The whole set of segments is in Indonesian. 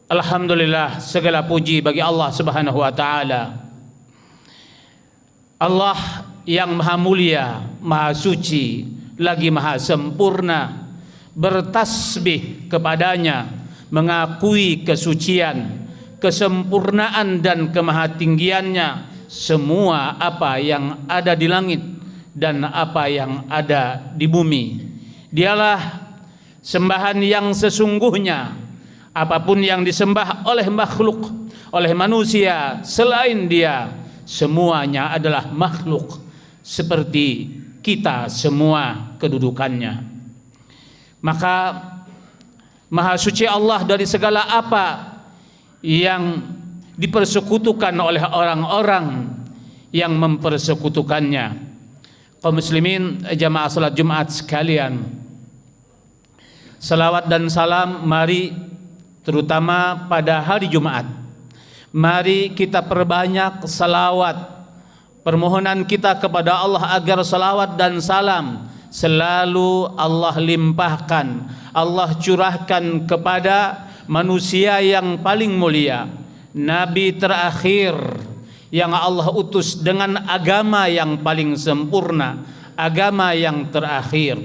Alhamdulillah, segala puji bagi Allah Subhanahu wa taala. Allah yang maha mulia, maha suci, lagi maha sempurna. Bertasbih kepadanya, mengakui kesucian, kesempurnaan dan kemahatinggiannya semua apa yang ada di langit dan apa yang ada di bumi. Dialah sembahan yang sesungguhnya. Apapun yang disembah oleh makhluk, oleh manusia selain Dia, semuanya adalah makhluk seperti kita semua kedudukannya. Maka Maha suci Allah dari segala apa yang dipersekutukan oleh orang-orang yang mempersekutukannya. Kaum muslimin jamaah salat Jumat sekalian, salawat dan salam mari, terutama pada hari Jumat, mari kita perbanyak salawat. Permohonan kita kepada Allah agar salawat dan salam selalu Allah limpahkan, Allah curahkan kepada manusia yang paling mulia, Nabi terakhir yang Allah utus dengan agama yang paling sempurna, agama yang terakhir,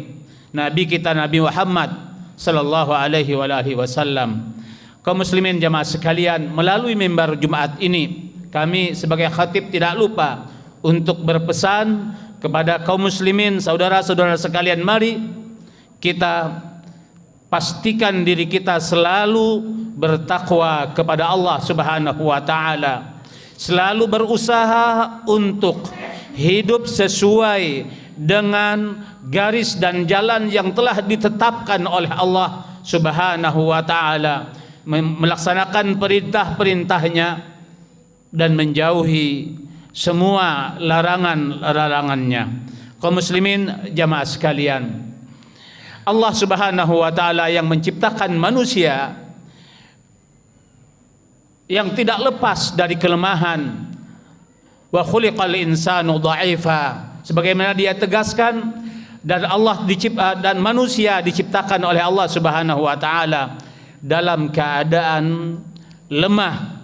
Nabi kita Nabi Muhammad sallallahu alaihi wasallam. Kaum muslimin jamaah sekalian, melalui mimbar Jumat ini kami sebagai khatib tidak lupa untuk berpesan kepada kaum muslimin, saudara-saudara sekalian, mari kita pastikan diri kita selalu bertakwa kepada Allah Subhanahu wa taala, selalu berusaha untuk hidup sesuai dengan garis dan jalan yang telah ditetapkan oleh Allah Subhanahu wa taala, melaksanakan perintah-perintahnya dan menjauhi semua larangan-larangannya. Kaum muslimin jamaah sekalian, Allah Subhanahu wa taala yang menciptakan manusia yang tidak lepas dari kelemahan, wa khuliqal insanu dha'ifa, sebagaimana Dia tegaskan, dan dan manusia diciptakan oleh Allah Subhanahu wa taala dalam keadaan lemah,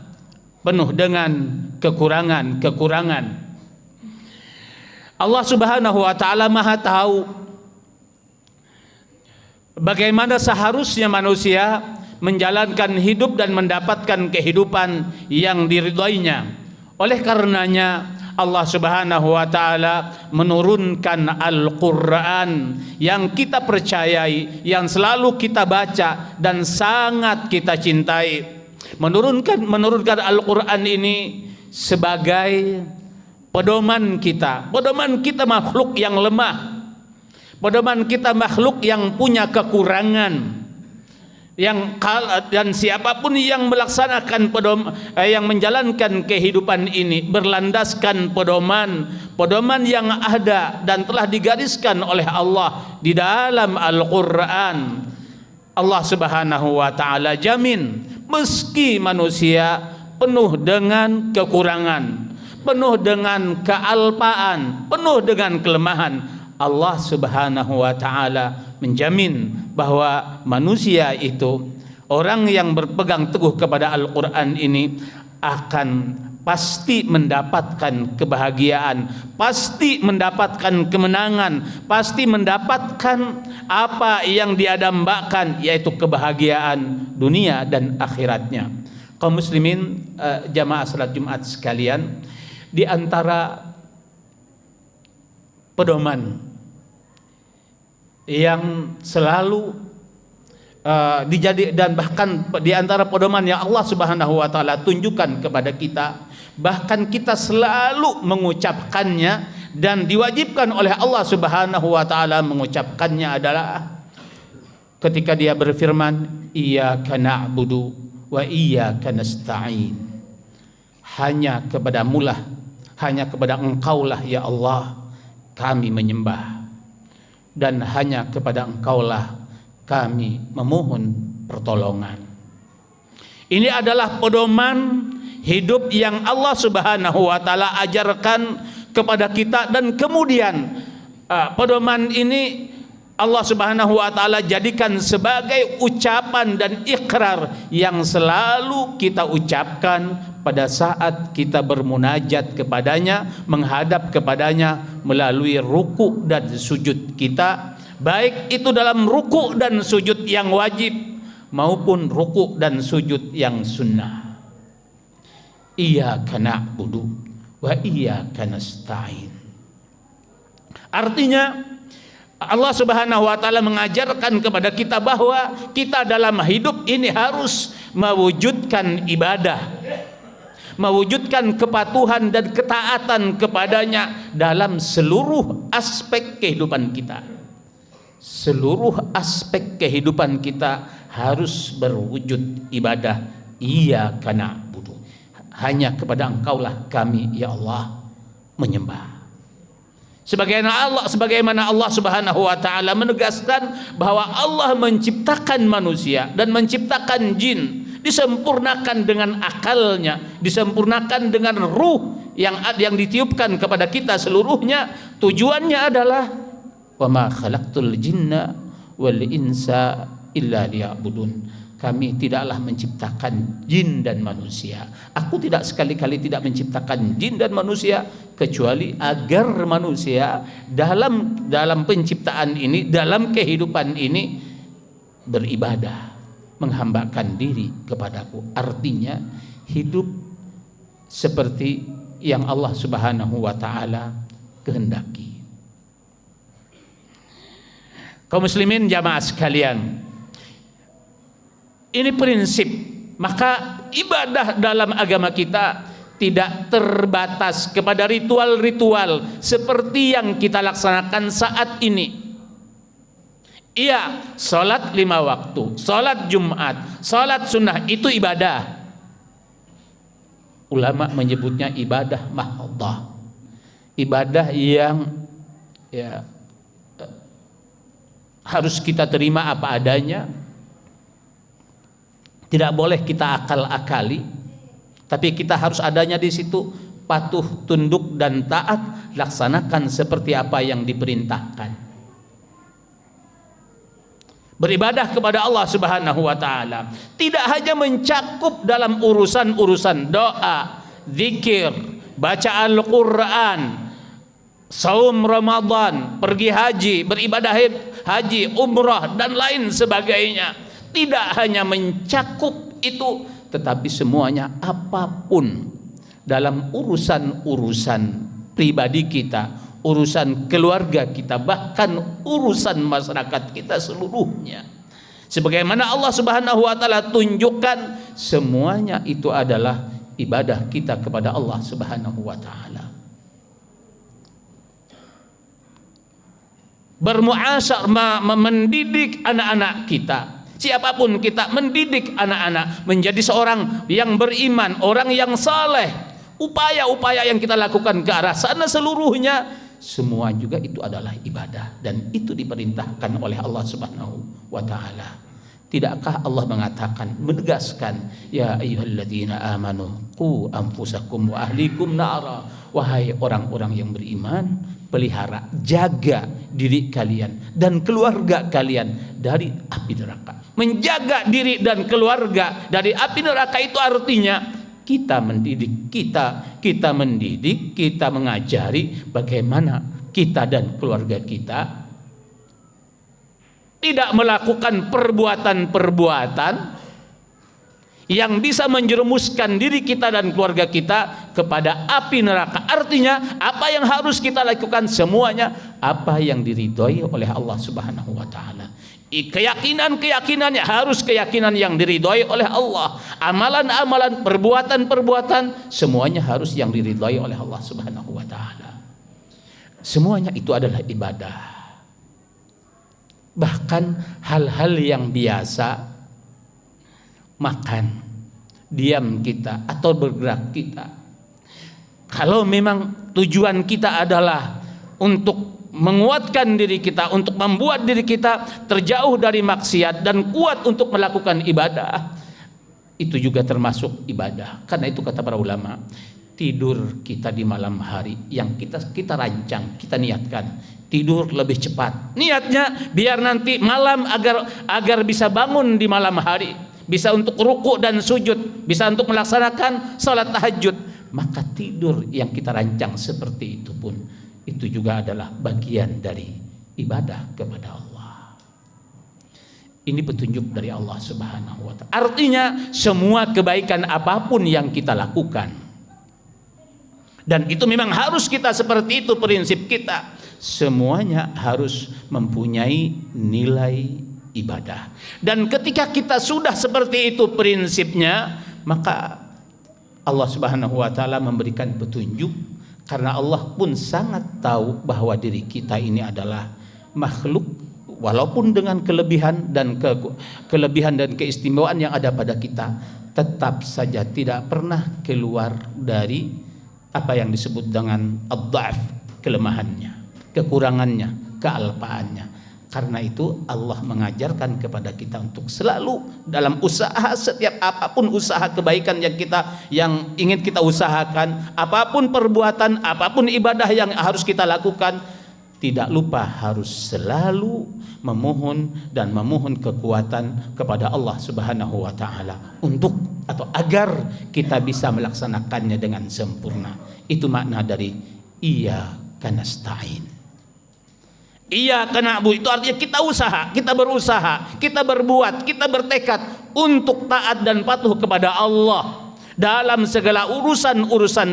penuh dengan kekurangan-kekurangan. Allah Subhanahu wa taala Maha tahu bagaimana seharusnya manusia menjalankan hidup dan mendapatkan kehidupan yang diridhoinya. Oleh karenanya Allah Subhanahu wa taala menurunkan Al-Qur'an yang kita percayai, yang selalu kita baca dan sangat kita cintai. Menurunkan Al-Qur'an ini sebagai pedoman kita makhluk yang lemah, pedoman kita makhluk yang punya kekurangan, dan siapapun yang melaksanakan yang menjalankan kehidupan ini berlandaskan pedoman yang ada dan telah digariskan oleh Allah di dalam Al-Qur'an. Allah Subhanahu wa taala jamin meski manusia penuh dengan kekurangan, penuh dengan kealpaan, penuh dengan kelemahan, Allah Subhanahu wa taala menjamin bahwa manusia itu, orang yang berpegang teguh kepada Al-Qur'an ini, akan pasti mendapatkan kebahagiaan, pasti mendapatkan kemenangan, pasti mendapatkan apa yang dia dambakan, yaitu kebahagiaan dunia dan akhiratnya. Kaum muslimin jamaah salat Jumat sekalian, di antara pedoman yang selalu dan bahkan di antara pedoman yang Allah Subhanahu wa taala tunjukkan kepada kita, bahkan kita selalu mengucapkannya dan diwajibkan oleh Allah Subhanahu wa taala mengucapkannya, adalah ketika Dia berfirman, iyyaka na'budu wa iyyaka nasta'in. Hanya kepadamulah, hanya kepada Engkaulah ya Allah kami menyembah, dan hanya kepada Engkaulah kami memohon pertolongan. Ini adalah pedoman hidup yang Allah Subhanahu wa taala ajarkan kepada kita, dan kemudian pedoman ini Allah Subhanahu wa taala jadikan sebagai ucapan dan ikrar yang selalu kita ucapkan pada saat kita bermunajat kepadanya, menghadap kepadanya melalui ruku dan sujud kita, baik itu dalam ruku dan sujud yang wajib maupun ruku dan sujud yang sunnah. Iyyaka na'budu wa iyyaka nasta'in. Artinya Allah Subhanahu wa taala mengajarkan kepada kita bahwa kita dalam hidup ini harus mewujudkan ibadah, mewujudkan kepatuhan dan ketaatan kepadanya dalam seluruh aspek kehidupan kita. Seluruh aspek kehidupan kita harus berwujud ibadah. Iyyaka na'budu, hanya kepada Engkaulah kami ya Allah menyembah. Sebagaimana Allah Subhanahu wa taala menegaskan bahwa Allah menciptakan manusia dan menciptakan jin, disempurnakan dengan akalnya, disempurnakan dengan ruh yang ditiupkan kepada kita seluruhnya. Tujuannya adalah wa ma khalaqtul jinna wal insa illa liya'budun. Kami tidaklah menciptakan jin dan manusia. Aku tidak sekali-kali tidak menciptakan jin dan manusia kecuali agar manusia dalam penciptaan ini, dalam kehidupan ini beribadah, menghambakan diri kepadaku. Artinya hidup seperti yang Allah Subhanahu wa taala kehendaki. Kaum muslimin jamaah sekalian, ini prinsip. Maka ibadah dalam agama kita tidak terbatas kepada ritual-ritual seperti yang kita laksanakan saat ini. Iya, sholat 5 waktu, sholat Jumat, sholat sunnah itu ibadah. Ulama menyebutnya ibadah mahdhah, ibadah yang harus kita terima apa adanya. Tidak boleh kita akal-akali, tapi kita harus adanya di situ, patuh, tunduk dan taat, laksanakan seperti apa yang diperintahkan. Beribadah kepada Allah Subhanahu wa taala tidak hanya mencakup dalam urusan-urusan doa, zikir, baca Al-Qur'an, saum Ramadan, pergi haji, beribadah haji, umrah dan lain sebagainya. Tidak hanya mencakup itu, tetapi semuanya, apapun dalam urusan-urusan pribadi kita, urusan keluarga kita, bahkan urusan masyarakat kita seluruhnya. Sebagaimana Allah Subhanahu wa taala tunjukkan, semuanya itu adalah ibadah kita kepada Allah Subhanahu wa taala. Bermuasyarah, mendidik anak-anak kita. Siapapun kita, mendidik anak-anak menjadi seorang yang beriman, orang yang saleh. Upaya-upaya yang kita lakukan ke arah sana seluruhnya, semua juga itu adalah ibadah, dan itu diperintahkan oleh Allah Subhanahu wa taala. Tidakkah Allah mengatakan, menegaskan, ya ayyuhalladzina amanu qu anfusakum wa ahlikum nara, wahai orang-orang yang beriman, pelihara, jaga diri kalian dan keluarga kalian dari api neraka. Menjaga diri dan keluarga dari api neraka itu artinya kita mendidik, kita mendidik, kita mengajari bagaimana kita dan keluarga kita tidak melakukan perbuatan-perbuatan yang bisa menjerumuskan diri kita dan keluarga kita kepada api neraka. Artinya apa yang harus kita lakukan semuanya apa yang diridhoi oleh Allah Subhanahu wa taala. Keyakinan-keyakinannya harus keyakinan yang diridhoi oleh Allah. Amalan-amalan, perbuatan-perbuatan semuanya harus yang diridhoi oleh Allah Subhanahu wa taala. Semuanya itu adalah ibadah. Bahkan hal-hal yang biasa, makan, diam kita atau bergerak kita, kalau memang tujuan kita adalah untuk menguatkan diri kita, untuk membuat diri kita terjauh dari maksiat dan kuat untuk melakukan ibadah, itu juga termasuk ibadah. Karena itu kata para ulama, tidur kita di malam hari yang kita rancang, kita niatkan, tidur lebih cepat. Niatnya biar nanti malam agar bisa bangun di malam hari, bisa untuk ruku dan sujud, bisa untuk melaksanakan salat tahajud. Maka tidur yang kita rancang seperti itu pun itu juga adalah bagian dari ibadah kepada Allah. Ini petunjuk dari Allah Subhanahu wa taala. Artinya semua kebaikan apapun yang kita lakukan, dan itu memang harus kita seperti itu prinsip kita, semuanya harus mempunyai nilai ibadah. Dan ketika kita sudah seperti itu prinsipnya, maka Allah Subhanahu wa taala memberikan petunjuk, karena Allah pun sangat tahu bahwa diri kita ini adalah makhluk, walaupun dengan kelebihan dan keistimewaan yang ada pada kita, tetap saja tidak pernah keluar dari apa yang disebut dengan ad-dha'f, kelemahannya, kekurangannya, kealpaannya. Karena itu Allah mengajarkan kepada kita untuk selalu dalam usaha, setiap apapun usaha kebaikan yang ingin kita usahakan, apapun perbuatan, apapun ibadah yang harus kita lakukan, tidak lupa harus selalu memohon kekuatan kepada Allah Subhanahu wa taala untuk atau agar kita bisa melaksanakannya dengan sempurna. Itu makna dari iyyaka nasta'in. Iyyaka na'budu itu artinya kita usaha, kita berusaha, kita berbuat, kita bertekad untuk taat dan patuh kepada Allah dalam segala urusan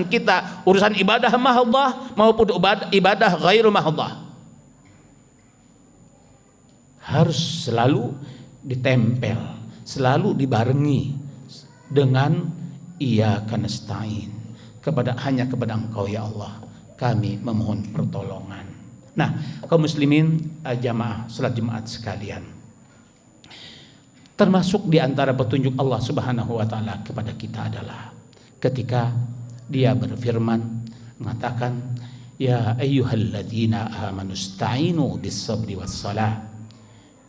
kita, urusan ibadah mahdhah maupun ibadah ghairu mahdhah. Harus selalu ditempel, selalu dibarengi dengan iyyaka nasta'in, hanya kepada Engkau ya Allah kami memohon pertolongan. Nah, kaum muslimin jamaah salat Jumat sekalian, termasuk di antara petunjuk Allah Subhanahu wa taala kepada kita adalah ketika Dia berfirman mengatakan, ya ayyuhalladzina amanu ista'inu bis-sabri was-salah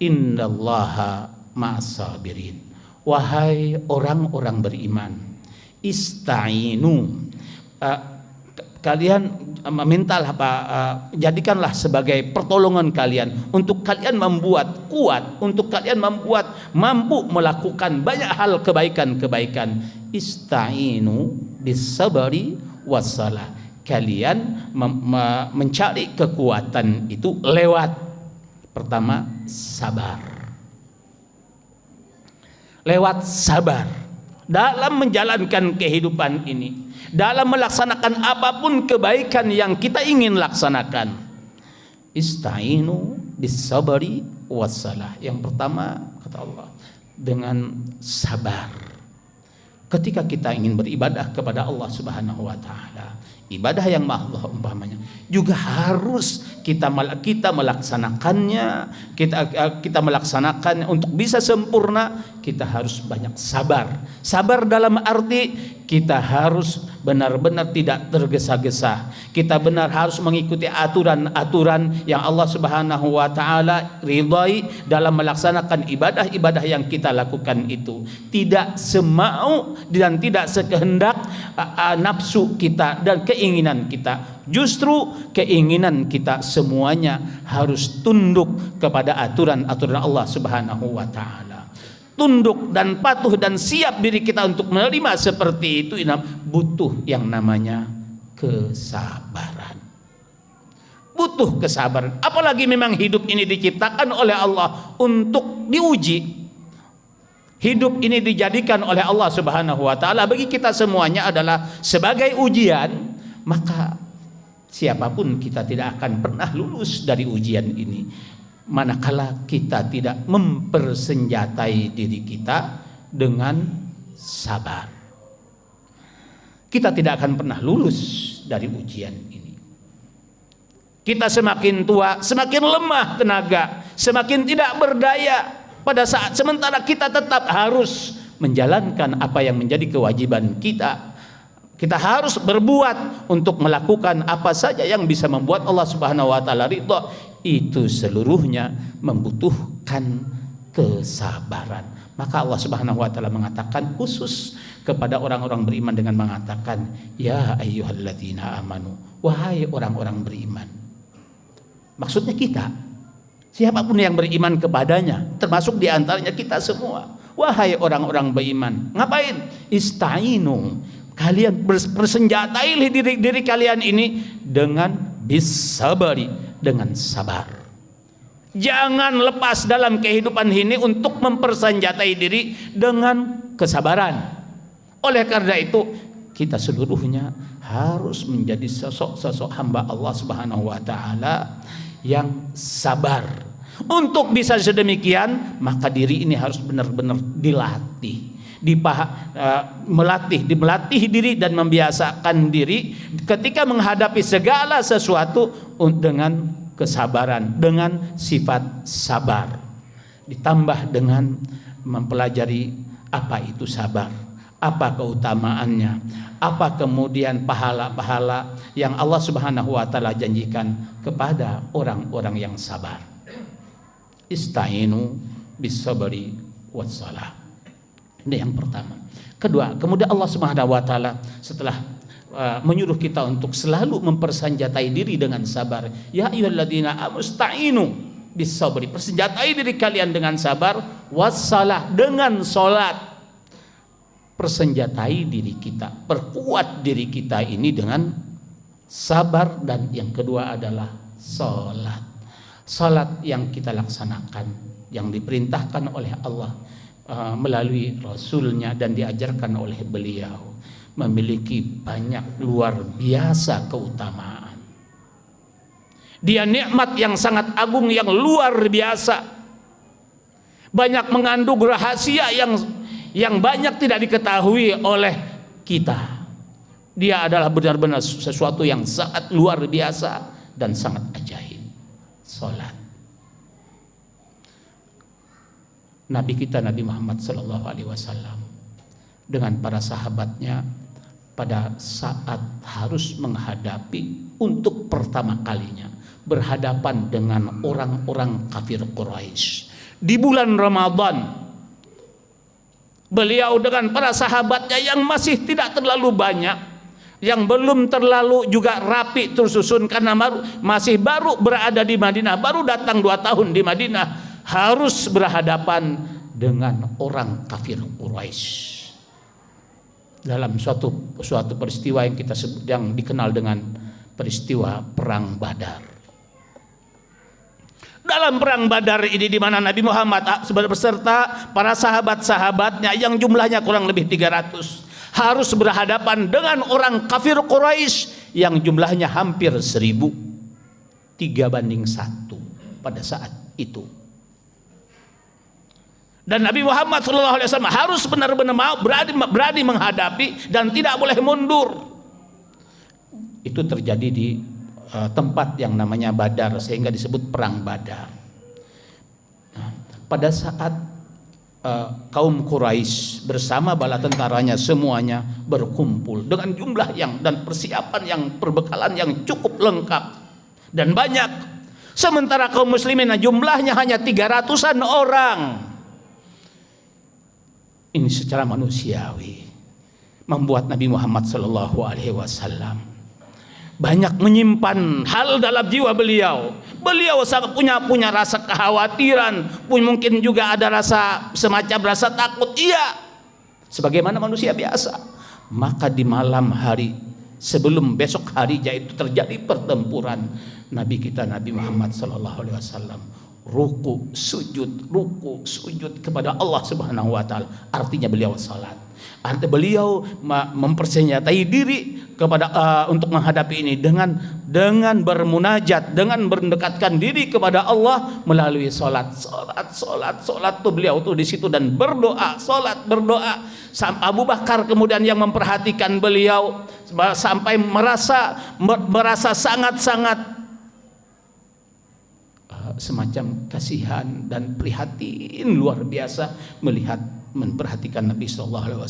innallaha ma'as-sabirin. Wahai orang-orang beriman, ista'inu, kalian mintalah jadikanlah sebagai pertolongan kalian untuk kalian membuat kuat, untuk kalian membuat mampu melakukan banyak hal kebaikan-kebaikan. Ista'inu bis-sabri was-salah. Kalian mencari kekuatan itu lewat pertama sabar. Lewat sabar dalam menjalankan kehidupan ini, dalam melaksanakan apapun kebaikan yang kita ingin laksanakan. Ista'inu bis-sabri was-salah. Yang pertama kata Allah, dengan sabar. Ketika kita ingin beribadah kepada Allah Subhanahu wa taala, ibadah yang mahdhah umpamanya, juga harus kita melaksanakannya, kita melaksanakan untuk bisa sempurna, kita harus banyak sabar. Sabar dalam arti kita harus benar-benar tidak tergesa-gesa. Kita benar harus mengikuti aturan-aturan yang Allah Subhanahu wa taala ridhai dalam melaksanakan ibadah-ibadah yang kita lakukan itu. Tidak semau dan tidak sekehendak nafsu kita dan keinginan kita. Justru keinginan kita semuanya harus tunduk kepada aturan-aturan Allah Subhanahu wa taala. Tunduk dan patuh dan siap diri kita untuk menerima seperti itu, butuh yang namanya kesabaran. Butuh kesabaran. Apalagi memang hidup ini diciptakan oleh Allah untuk diuji. Hidup ini dijadikan oleh Allah Subhanahu wa taala bagi kita semuanya adalah sebagai ujian. Maka siapapun kita tidak akan pernah lulus dari ujian ini manakala kita tidak mempersenjatai diri kita dengan sabar. Kita tidak akan pernah lulus dari ujian ini. Kita semakin tua, semakin lemah tenaga, semakin tidak berdaya pada saat sementara kita tetap harus menjalankan apa yang menjadi kewajiban kita. Kita harus berbuat untuk melakukan apa saja yang bisa membuat Allah Subhanahu wa taala ridha. Itu seluruhnya membutuhkan kesabaran. Maka Allah Subhanahu wa taala mengatakan khusus kepada orang-orang beriman dengan mengatakan, ya ayyuhalladzina amanu, wahai orang-orang beriman. Maksudnya kita, siapapun yang beriman kepadanya, termasuk diantaranya kita semua. Wahai orang-orang beriman, ngapain? Istainu, kalian bersenjatai diri kalian ini dengan bisabari, dengan sabar. Jangan lepas dalam kehidupan ini untuk mempersenjatai diri dengan kesabaran. Oleh karena itu, kita seluruhnya harus menjadi sosok-sosok hamba Allah Subhanahu wa taala yang sabar. Untuk bisa sedemikian, maka diri ini harus benar-benar dilatih. Melatih diri dan membiasakan diri ketika menghadapi segala sesuatu dengan kesabaran, dengan sifat sabar, ditambah dengan mempelajari apa itu sabar, apa keutamaannya, apa kemudian pahala-pahala yang Allah Subhanahu wa taala janjikan kepada orang-orang yang sabar. Istainu bis-sabri was-salah. Ini yang pertama. Kedua, kemudian Allah Subhanahu wa taala setelah menyuruh kita untuk selalu mempersenjatai diri dengan sabar. Ya ayyuhalladzina amusta'inu bis-sabri, persenjatai diri kalian dengan sabar, wassalah, dengan salat. Persenjatai diri kita, perkuat diri kita ini dengan sabar, dan yang kedua adalah salat. Salat yang kita laksanakan, yang diperintahkan oleh Allah melalui Rasulnya dan diajarkan oleh beliau, memiliki banyak luar biasa keutamaan. Dia nikmat yang sangat agung, yang luar biasa. Banyak mengandung rahasia yang banyak tidak diketahui oleh kita. Dia adalah benar-benar sesuatu yang sangat luar biasa dan sangat ajaib. Salat. Nabi kita Nabi Muhammad sallallahu alaihi wasallam dengan para sahabatnya pada saat harus menghadapi untuk pertama kalinya berhadapan dengan orang-orang kafir Quraisy di bulan Ramadan. Beliau dengan para sahabatnya yang masih tidak terlalu banyak, yang belum terlalu juga rapi tersusun karena masih baru berada di Madinah, baru datang 2 tahun di Madinah, harus berhadapan dengan orang kafir Quraisy dalam suatu peristiwa yang dikenal dengan peristiwa Perang Badar. Dalam Perang Badar ini, di mana Nabi Muhammad beserta para sahabat-sahabatnya yang jumlahnya kurang lebih 300 harus berhadapan dengan orang kafir Quraisy yang jumlahnya hampir 1000, 3-1 pada saat itu. Dan Nabi Muhammad SAW harus benar-benar berani menghadapi dan tidak boleh mundur. Itu terjadi di tempat yang namanya Badar, sehingga disebut Perang Badar. Nah, pada saat kaum Quraisy bersama bala tentaranya semuanya berkumpul dengan jumlah dan persiapan yang perbekalan yang cukup lengkap dan banyak, sementara kaum muslimin jumlahnya hanya 300-an orang. Ini secara manusiawi membuat Nabi Muhammad SAW banyak menyimpan hal dalam jiwa beliau. Beliau sangat punya rasa kekhawatiran, mungkin juga ada semacam rasa takut. Iya, sebagaimana manusia biasa. Maka di malam hari sebelum besok hari yaitu terjadi pertempuran, Nabi kita Nabi Muhammad SAW ruku sujud kepada Allah Subhanahu wa taala. Artinya beliau salat. Artinya beliau mempersenjatai diri kepada untuk menghadapi ini dengan bermunajat, dengan mendekatkan diri kepada Allah melalui salat tuh beliau tuh di situ dan berdoa, berdoa. Abu Bakar kemudian yang memperhatikan beliau sampai merasa sangat-sangat semacam kasihan dan prihatin luar biasa memperhatikan Nabi SAW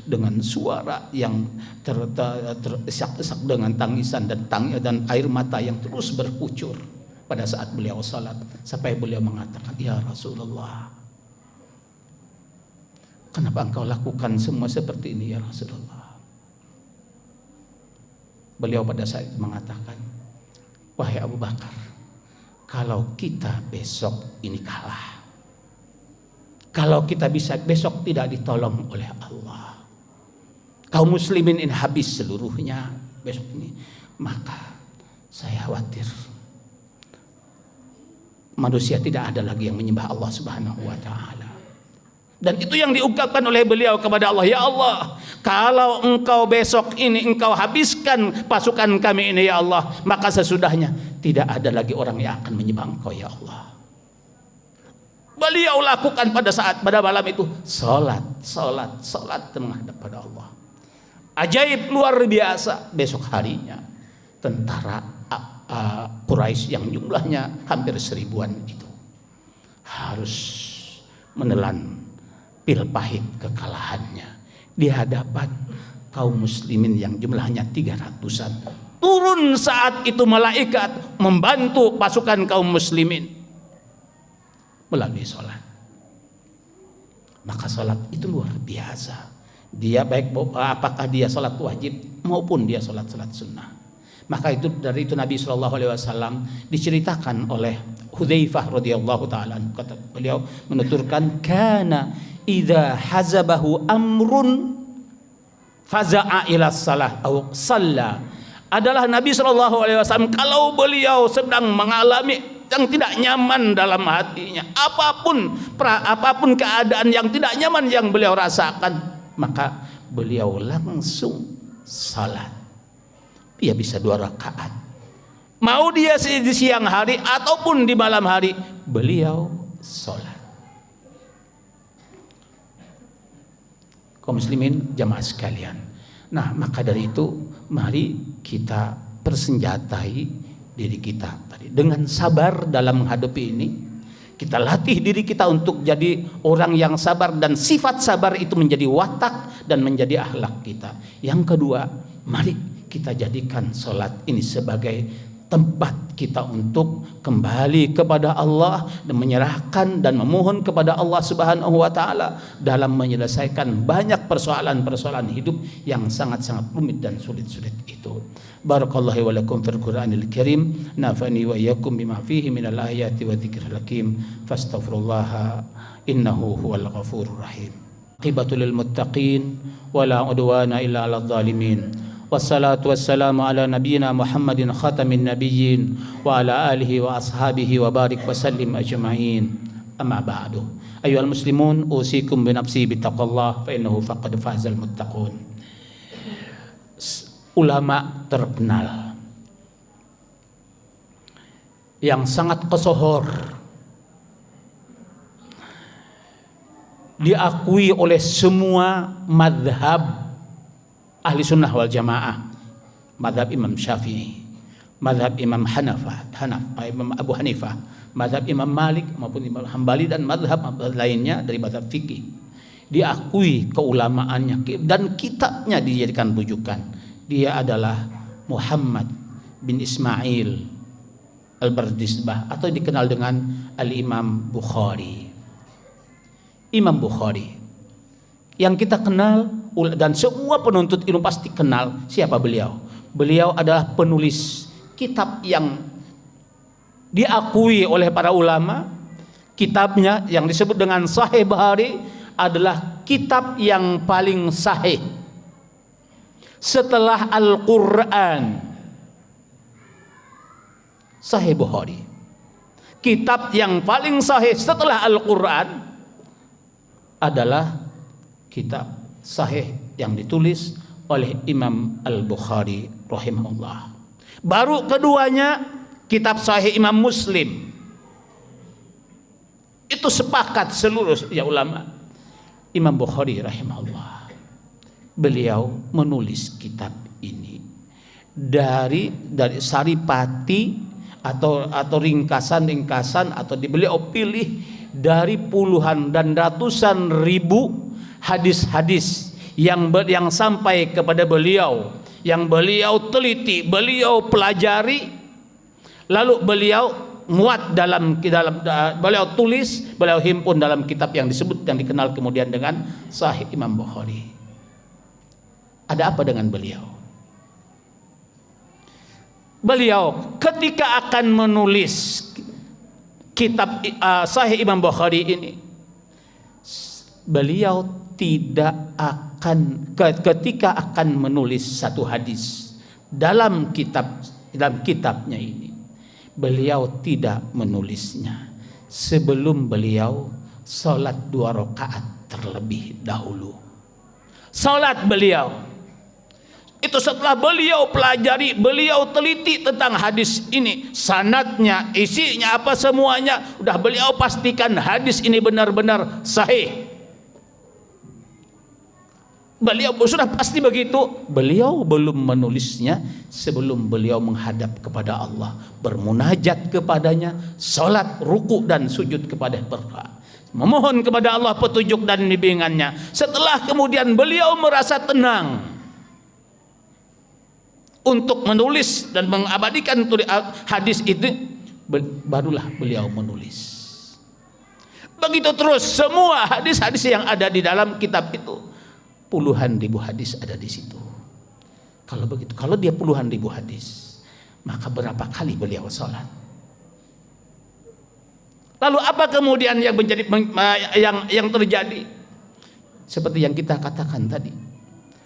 dengan suara yang terisak-isak dengan tangisan dan air mata yang terus berkucur pada saat beliau salat, sampai beliau mengatakan, "Ya Rasulullah, kenapa engkau lakukan semua seperti ini ya Rasulullah?" Beliau pada saat itu mengatakan, "Wahai Abu Bakar, kalau kita besok ini kalah, kalau kita bisa besok tidak ditolong oleh Allah, kaum muslimin ini habis seluruhnya besok ini, maka saya khawatir manusia tidak ada lagi yang menyembah Allah Subhanahu wa taala. Dan itu yang diungkapkan oleh beliau kepada Allah, ya Allah, kalau engkau besok ini engkau habiskan pasukan kami ini ya Allah, maka sesudahnya tidak ada lagi orang yang akan menyembah engkau ya Allah. Beliau lakukan pada malam itu salat menghadap pada Allah. Ajaib luar biasa. Besok harinya tentara Quraisy yang jumlahnya hampir 1000-an itu harus menelan pil pahit kekalahannya di hadapan kaum muslimin yang jumlahnya 300-an. Turun saat itu malaikat membantu pasukan kaum muslimin melalui sholat. Maka sholat itu luar biasa. Dia baik apakah dia sholat wajib maupun dia sholat sunnah. Maka itu dari itu Nabi SAW diceritakan oleh Hudzaifah radhiyallahu taala, kata beliau menuturkan, kana idza hazabahu amrun faza'a ila salah atau shalla. Adalah Nabi SAW kalau beliau sedang mengalami yang tidak nyaman dalam hatinya, apapun keadaan yang tidak nyaman yang beliau rasakan, maka beliau langsung salat. Dia bisa 2 rakaat. Mau dia di siang hari ataupun di malam hari, beliau sholat. Kaum muslimin jamaah sekalian. Nah, maka dari itu mari kita persenjatai diri kita tadi dengan sabar dalam menghadapi ini. Kita latih diri kita untuk jadi orang yang sabar, dan sifat sabar itu menjadi watak dan menjadi akhlak kita. Yang kedua, mari kita jadikan sholat ini sebagai tempat kita untuk kembali kepada Allah dan menyerahkan dan memohon kepada Allah Subhanahu wa taala dalam menyelesaikan banyak persoalan-persoalan hidup yang sangat-sangat rumit dan sulit-sulit itu. Barakallahu wa lakum fil Qur'anil Karim, nafani wa iyyakum bima fihi minal ayati wa dzikril hakim, fastaghfirullaha innahu huwal ghafurur rahim. Aqibatul lil muttaqin wa la udwana illa 'alal zalimin. Wassalatu wassalamu ala nabiyyina Muhammadin khatamin nabiyyin wa ala alihi wa ashabihi wa barik wa sallim ajma'in. Amma ba'du. Ayyuhal muslimun, usikum bi nafsi bittaqwallah fa innahu faqad fazal muttaqun. Ulama terkenal yang sangat kesohor, diakui oleh semua madhab ahli sunnah wal jamaah, madhab Imam Syafi'i, madhab Imam Imam Abu Hanifah, madhab Imam Malik maupun Imam Hambali, dan madhab lainnya dari madhab fikih. Diakui keulamaannya dan kitabnya dijadikan rujukan. Dia adalah Muhammad bin Ismail Al-Bardisbah atau dikenal dengan Al-Imam Bukhari. Imam Bukhari yang kita kenal dan semua penuntut ilmu pasti kenal siapa beliau. Beliau adalah penulis kitab yang diakui oleh para ulama. Kitabnya yang disebut dengan Sahih Bukhari adalah kitab yang paling sahih setelah Al-Quran. Sahih Bukhari, kitab yang paling sahih setelah Al-Quran, adalah kitab sahih yang ditulis oleh Imam Al-Bukhari rahimahullah. Baru keduanya kitab sahih Imam Muslim. Itu sepakat seluruh ya ulama. Imam Bukhari rahimahullah, beliau menulis kitab ini dari saripati atau ringkasan atau beliau pilih dari puluhan dan ratusan ribu hadis-hadis yang sampai kepada beliau, yang beliau teliti, beliau pelajari, lalu beliau muat beliau tulis, beliau himpun dalam kitab yang dikenal kemudian dengan Sahih Imam Bukhari. Ada apa dengan beliau? Beliau ketika akan menulis kitab Sahih Imam Bukhari ini, beliau tidak akan ketika akan menulis satu hadis dalam kitabnya ini, beliau tidak menulisnya sebelum beliau salat 2 rakaat terlebih dahulu. Salat beliau itu setelah beliau pelajari, beliau teliti tentang hadis ini, sanadnya, isinya apa semuanya, udah beliau pastikan hadis ini benar-benar sahih. Beliau sudah pasti begitu, beliau belum menulisnya sebelum beliau menghadap kepada Allah, bermunajat kepadanya, salat, ruku dan sujud kepada berdoa, memohon kepada Allah petunjuk dan bimbingannya. Setelah kemudian beliau merasa tenang untuk menulis dan mengabadikan hadis itu, barulah beliau menulis. Begitu terus semua hadis-hadis yang ada di dalam kitab itu, puluhan ribu hadis ada di situ. Kalau begitu, kalau dia puluhan ribu hadis, maka berapa kali beliau sholat? Lalu apa kemudian yang menjadi yang terjadi? Seperti yang kita katakan tadi.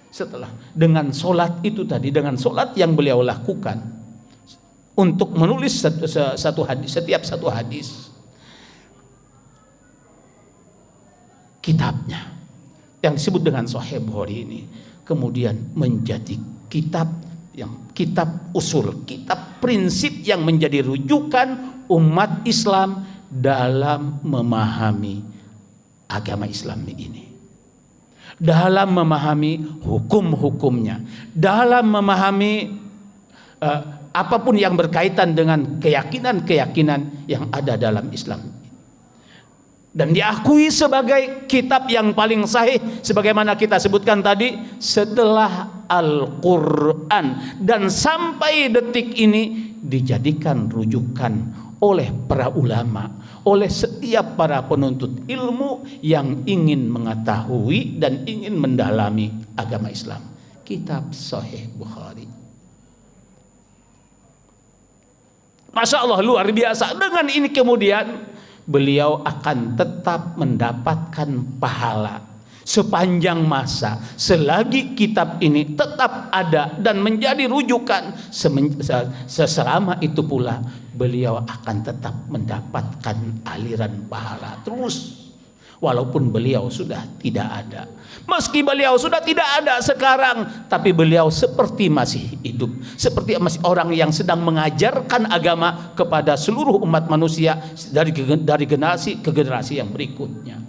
Setelah dengan sholat itu tadi, dengan sholat yang beliau lakukan untuk menulis satu hadis, setiap satu hadis, kitabnya yang disebut dengan Sahih Bukhari ini kemudian menjadi kitab usul, kitab prinsip yang menjadi rujukan umat Islam dalam memahami agama Islam ini, dalam memahami hukum-hukumnya, dalam memahami apapun yang berkaitan dengan keyakinan-keyakinan yang ada dalam Islam, dan diakui sebagai kitab yang paling sahih sebagaimana kita sebutkan tadi setelah Al-Quran, dan sampai detik ini dijadikan rujukan oleh para ulama, oleh setiap para penuntut ilmu yang ingin mengetahui dan ingin mendalami agama Islam. Kitab Sahih Bukhari, Masya Allah, luar biasa. Dengan ini kemudian beliau akan tetap mendapatkan pahala sepanjang masa selagi kitab ini tetap ada dan menjadi rujukan. Selama itu pula beliau akan tetap mendapatkan aliran pahala terus, walaupun beliau sudah tidak ada. Meski beliau sudah tidak ada sekarang, tapi beliau seperti masih hidup, seperti masih orang yang sedang mengajarkan agama kepada seluruh umat manusia dari generasi ke generasi yang berikutnya.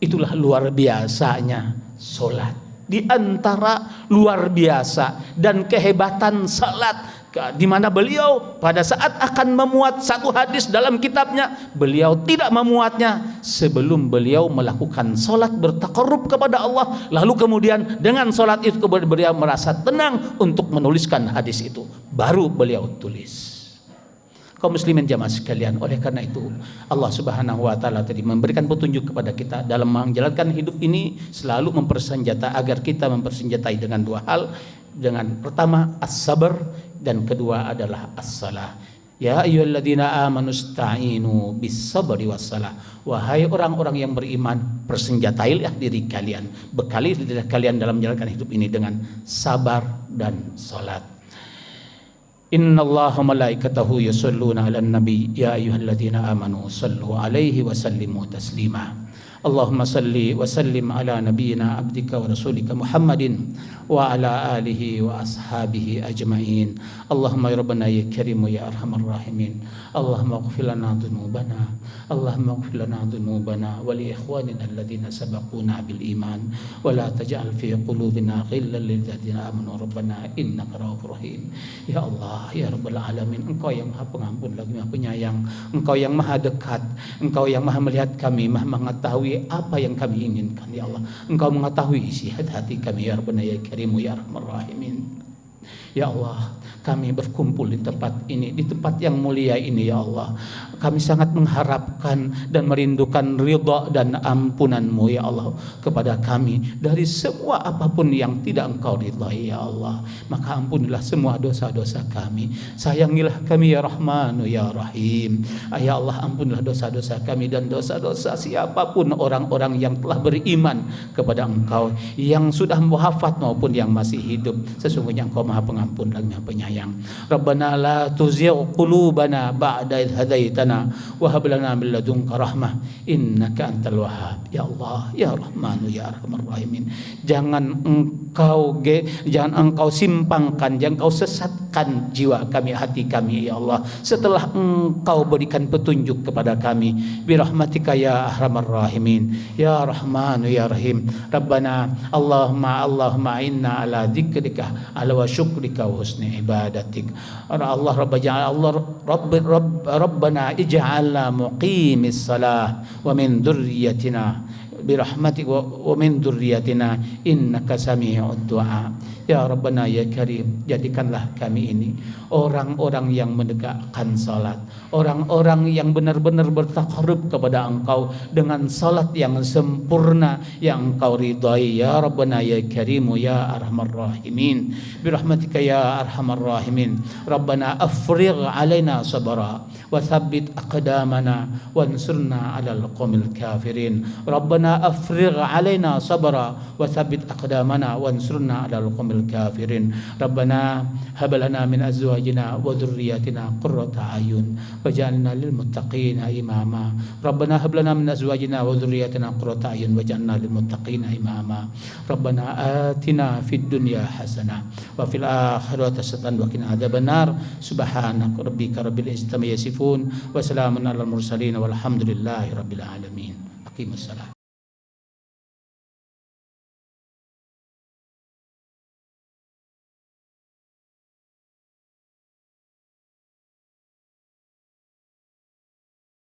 Itulah luar biasanya sholat. Di antara luar biasa dan kehebatan salat, di mana beliau pada saat akan memuat satu hadis dalam kitabnya, beliau tidak memuatnya sebelum beliau melakukan salat bertaqarrub kepada Allah. Lalu kemudian dengan salat itu beliau merasa tenang untuk menuliskan hadis itu, baru beliau tulis. Kaum muslimin jamaah sekalian, oleh karena itu Allah Subhanahu wa taala tadi memberikan petunjuk kepada kita dalam menjalankan hidup ini, selalu agar kita mempersenjatai dengan dua hal. Dengan pertama as-sabar, dan kedua adalah as-salah. Ya ayyuhalladzina amanu ista'inu bis-sabri was-salah. Wahai orang-orang yang beriman, persenjatailah diri kalian, bekali diri kalian dalam menjalankan hidup ini dengan sabar dan salat. Innallaha malaikatahu yusholluna 'alan nabi ya ayyuhalladzina amanu shallu 'alaihi wa sallimu taslima. Allahumma salli wa sallim ala nabiyyina abdika wa rasulika Muhammadin wa ala alihi wa ashabihi ajma'in. Allahumma ya rabbana ya karimu ya arhamar rahimin. Allahumma ighfir lana dhunubana, Allahumma ighfir lana dhunubana wa li ikhwanina alladhina sabaquna bil iman wa la taj'al fi qulubina ghillan lil ladzina amanu rabbana innaka ra'ufur rahim. Ya Allah, ya rabbal alamin, Engkau yang Maha Pengampun lagi Maha Penyayang, Engkau yang Maha Dekat, Engkau yang Maha melihat kami, Maha mengetahui apa yang kami inginkan. Ya Allah, Engkau mengetahui isi hati kami ya Rabbana ya Karimu ya Arhamar Rahimin. Ya Allah, kami berkumpul di tempat ini, di tempat yang mulia ini ya Allah. Kami sangat mengharapkan dan merindukan ridha dan ampunan-Mu ya Allah kepada kami dari semua apapun yang tidak Engkau ridhai ya Allah. Maka ampunilah semua dosa-dosa kami. Sayangilah kami ya Rahmanu ya Rahim. Ya Allah, ampunilah dosa-dosa kami dan dosa-dosa siapapun orang-orang yang telah beriman kepada Engkau, yang sudah wafat maupun yang masih hidup. Sesungguhnya Engkau Maha Pengampun dan Maha Penyayang. Rabbana la tuzigh qulubana ba'da idh hadaitana wa hab lana min ladunka rahmah innaka antal wahhab. Ya Allah, ya Rahmanu ya Arhamar Rahimin. Jangan Engkau simpangkan, jangan Engkau sesatkan jiwa kami, hati kami ya Allah, setelah Engkau berikan petunjuk kepada kami. Birahmatika ya Arhamar Rahimin, ya Rahmanu ya Rahim. Rabbana Allahumma inna ala dzikrika ala wa syukrika wa husni ibadatik. Allah Rabbana ij'alna muqimis salah wa min dzurriyyatina birahmatik wa min dzurriyyatina innaka sami'ud du'a. Ya Rabbana ya Karim, jadikanlah kami ini orang-orang yang menegakkan salat, orang-orang yang benar-benar bertaqarrub kepada Engkau dengan salat yang sempurna yang Engkau ridhai. Ya Rabbana ya Karimu ya Arhamar Rahimin, birahmatika ya Arhamar Rahimin. Rabbana afrigh alaina sabra wa thabbit aqdamana wansurna 'alal qaumil kafirin. Rabbana afrigh alaina sabra wa thabbit aqdamana wansurna 'alal qaumil kafirin. Rabbana hab lana min azwajina wa dhurriyyatina qurrata a'yun waj'alna lil muttaqina imama. Rabbana hab lana min azwajina wa dhurriyyatina qurrata a'yun waj'alna lil muttaqina imama. Rabbana atina fid dunya hasanah wa fil akhirati hasanah wa qina adzabannar. Subhanaka rabbika rabbil izzati amma yasifun wa salamun alal mursalin walhamdulillahi rabbil alamin. Aqimus salat.